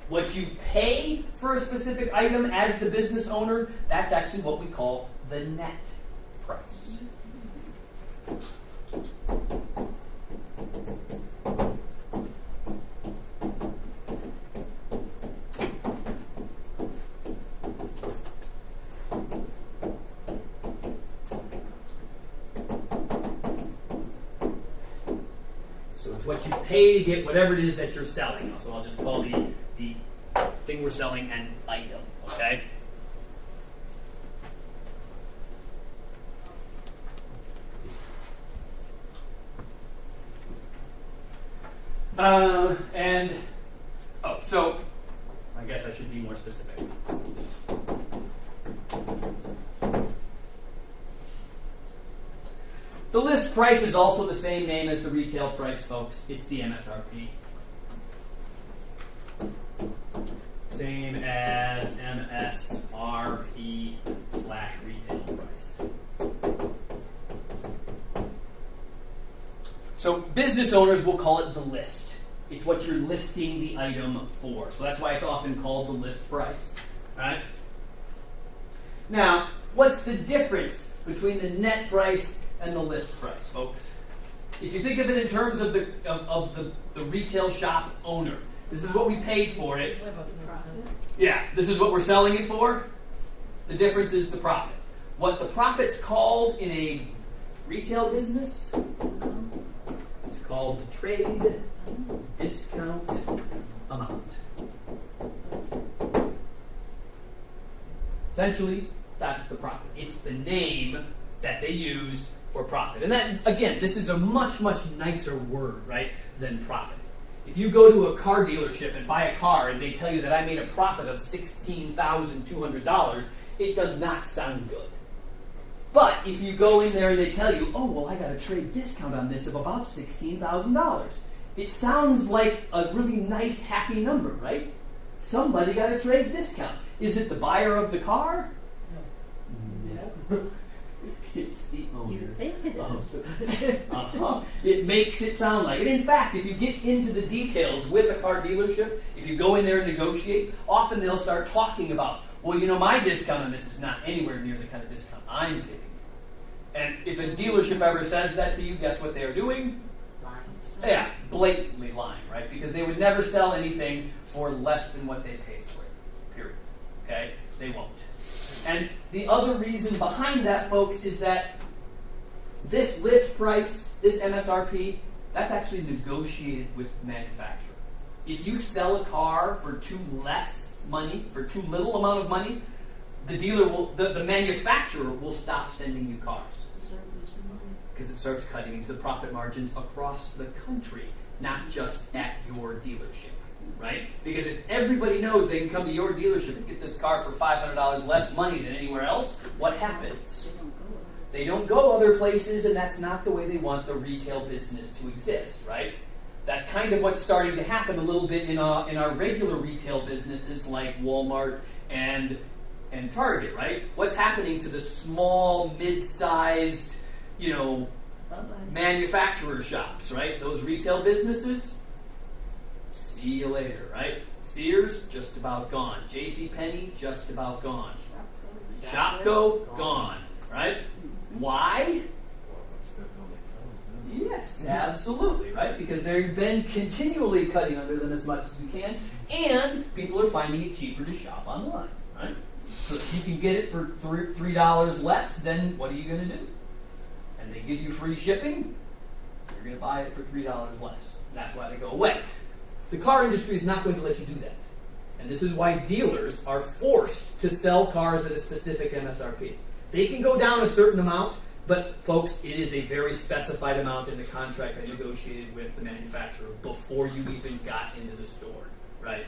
What you pay for a specific item as the business owner, that's actually what we call the net price. So it's what you pay to get whatever it is that you're selling. So I'll just call the thing we're selling an item, okay? So I guess I should be more specific. The list price is also the same name as the retail price, folks. It's the MSRP. Same as MSRP/retail price. So business owners will call it the list. It's what you're listing the item for. So that's why it's often called the list price. Right? Now, what's the difference between the net price and the list price, folks? If you think of it in terms of the retail shop owner, this is what we paid for it. Yeah, this is what we're selling it for. The difference is the profit. What the profit's called in a retail business, it's called the trade discount amount. Essentially, that's the profit. It's the name that they use for profit. And that, again, this is a much, much nicer word, right, than profit. If you go to a car dealership and buy a car and they tell you that I made a profit of $16,200, it does not sound good. But if you go in there and they tell you, oh, well, I got a trade discount on this of about $16,000, it sounds like a really nice, happy number, right? Somebody got a trade discount. Is it the buyer of the car? No. It's the owner. You think it is. It makes it sound like it. In fact, if you get into the details with a car dealership, if you go in there and negotiate, often they'll start talking about, well, you know, my discount on this is not anywhere near the kind of discount I'm giving you. And if a dealership ever says that to you, guess what they're doing? Lying. Yeah, blatantly lying, right? Because they would never sell anything for less than what they paid for it, period. Okay? They won't. And the other reason behind that, folks, is that this list price, this MSRP, that's actually negotiated with the manufacturer. If you sell a car for too less money, for too little amount of money, the dealer will, the manufacturer will stop sending you cars. Because it starts cutting into the profit margins across the country, not just at your dealership. Right? Because if everybody knows they can come to your dealership and get this car for $500 less money than anywhere else, what happens? They don't go other places, and that's not the way they want the retail business to exist, right? That's kind of what's starting to happen a little bit in our regular retail businesses like Walmart and Target, right? What's happening to the small, mid-sized, manufacturer shops, right? Those retail businesses? See you later, right? Sears, just about gone. JCPenney, just about gone. Shopko, gone, right? Why? Yes, absolutely, right? Because they've been continually cutting under them as much as we can, and people are finding it cheaper to shop online, right? So if you can get it for $3 less, then what are you going to do? And they give you free shipping, you're going to buy it for $3 less. That's why they go away. The car industry is not going to let you do that. And this is why dealers are forced to sell cars at a specific MSRP. They can go down a certain amount, but folks, it is a very specified amount in the contract I negotiated with the manufacturer before you even got into the store, right?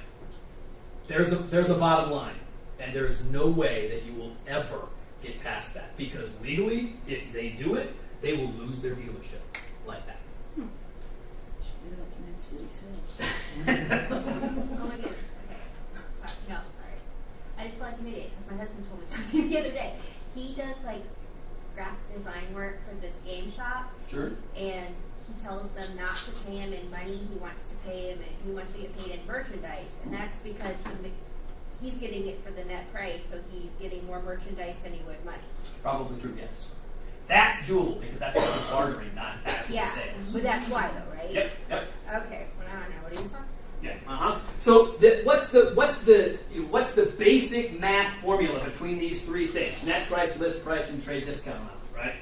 There's a bottom line, and there is no way that you will ever get past that, because legally, if they do it, they will lose their dealership like that. Oh my goodness. Okay. No, sorry. I just feel like an idiot because my husband told me something the other day. He does like graphic design work for this game shop, Sure. and he tells them not to pay him in money. He wants to pay him, and he wants to get paid in merchandise, and that's because he's getting it for the net price, so he's getting more merchandise than he would money. Probably true, yes. That's doable because that's what bartering, not actual Yeah, sales. but that's why though, right? Yep, yep. Okay, well, I don't know. What are you talking? Yeah. So what's the basic math formula between these three things? Net price, list price, and trade discount amount, right?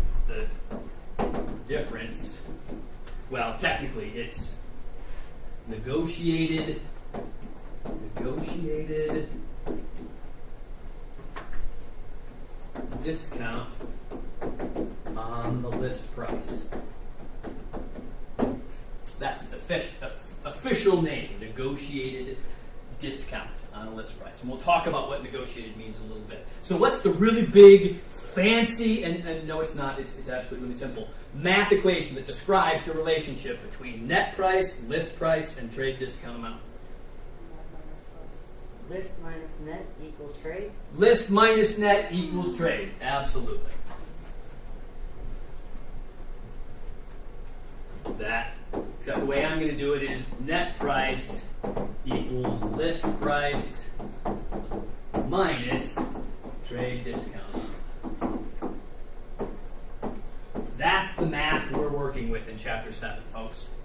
It's the difference. Well, technically, it's negotiated discount on the list price. That's its official name, negotiated discount on a list price. And we'll talk about what negotiated means in a little bit. So what's the really big, fancy, and no it's not, it's absolutely simple, math equation that describes the relationship between net price, list price, and trade discount amount? List minus net equals trade. List minus net equals trade. Absolutely. That, except the way I'm going to do it is net price equals list price minus trade discount. That's the math we're working with in Chapter 7, folks.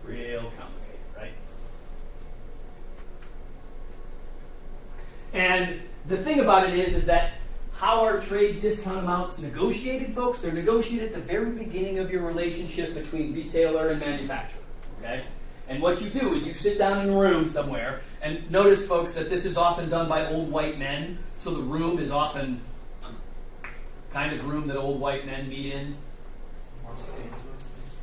Real complicated, right? And the thing about it is that how are trade discount amounts negotiated, folks? They're negotiated at the very beginning of your relationship between retailer and manufacturer, okay? And what you do is you sit down in a room somewhere, and notice, folks, that this is often done by old white men, so the room is often kind of room that old white men meet in.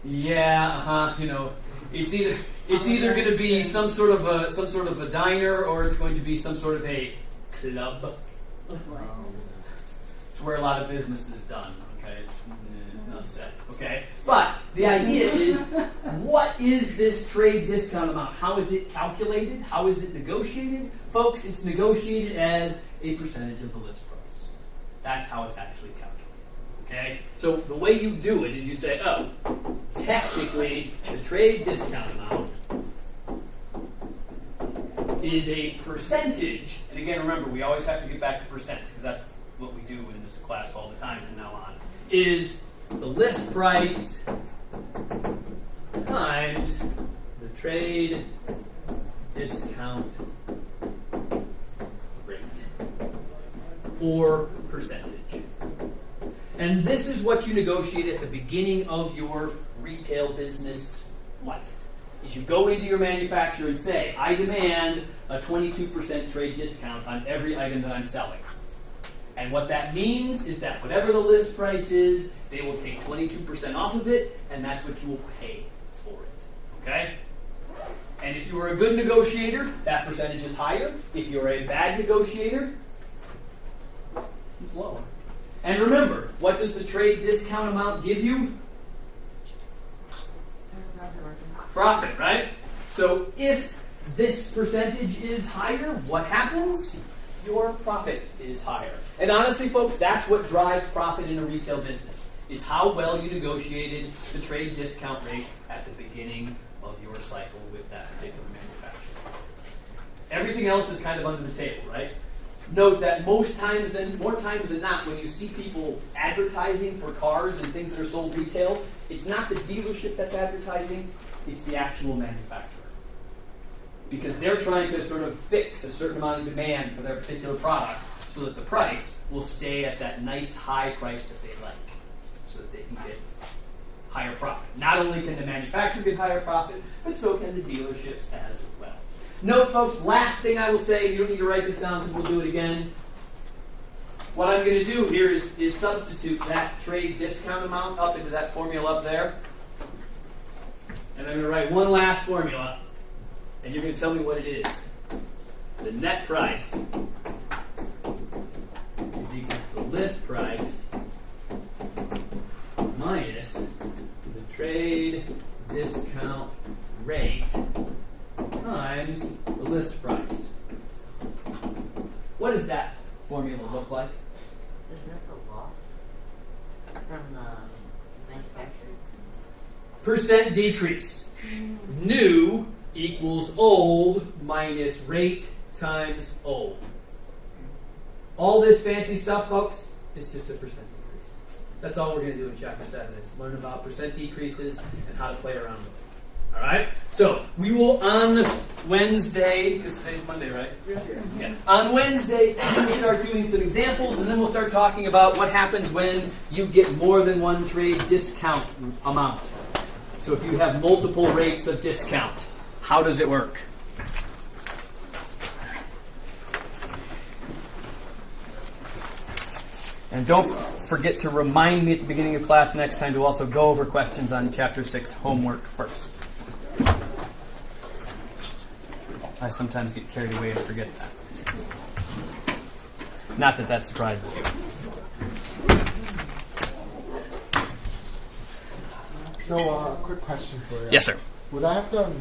Yeah, you know, it's either going to be some sort of a diner, or it's going to be some sort of a club. It's where a lot of business is done. Okay, enough said. Okay, but the idea is, what is this trade discount amount? How is it calculated? How is it negotiated, folks? It's negotiated as a percentage of the list price. That's how it's actually calculated. Okay, so the way you do it is you say, oh, technically the trade discount amount is a percentage, and again, remember, we always have to get back to percents because that's what we do in this class all the time from now on, is the list price times the trade discount rate, or percentage. And this is what you negotiate at the beginning of your retail business life. Is you go into your manufacturer and say, I demand a 22% trade discount on every item that I'm selling. And what that means is that whatever the list price is, they will take 22% off of it, and that's what you will pay for it. Okay? And if you are a good negotiator, that percentage is higher. If you're a bad negotiator, it's lower. And remember, what does the trade discount amount give you? Profit, right? So if this percentage is higher, what happens? Your profit is higher. And honestly, folks, that's what drives profit in a retail business, is how well you negotiated the trade discount rate at the beginning of your cycle with that particular manufacturer. Everything else is kind of under the table, right? Note that more times than not, when you see people advertising for cars and things that are sold retail, it's not the dealership that's advertising, it's the actual manufacturer. Because they're trying to sort of fix a certain amount of demand for their particular product so that the price will stay at that nice high price that they like, so that they can get higher profit. Not only can the manufacturer get higher profit, but so can the dealerships as well. Note, folks, last thing I will say, you don't need to write this down because we'll do it again. What I'm going to do here is substitute that trade discount amount up into that formula up there. And I'm going to write one last formula, and you're going to tell me what it is. The net price is equal to the list price minus the trade discount rate times the list price. What does that formula look like? Isn't that the loss from the manufacturer? percent decrease. New equals old minus rate times old. All this fancy stuff, folks, is just a percent decrease. That's all we're going to do in Chapter 7 is learn about percent decreases and how to play around with it. All right? So, we will on Wednesday, because today's Monday, right? Yeah. On Wednesday, we'll start doing some examples, and then we'll start talking about what happens when you get more than one trade discount amount. So if you have multiple rates of discount, how does it work? And don't forget to remind me at the beginning of class next time to also go over questions on Chapter 6 homework first. I sometimes get carried away and forget that. Not that that surprises you. So, quick question for you. Yes, sir. Would I have to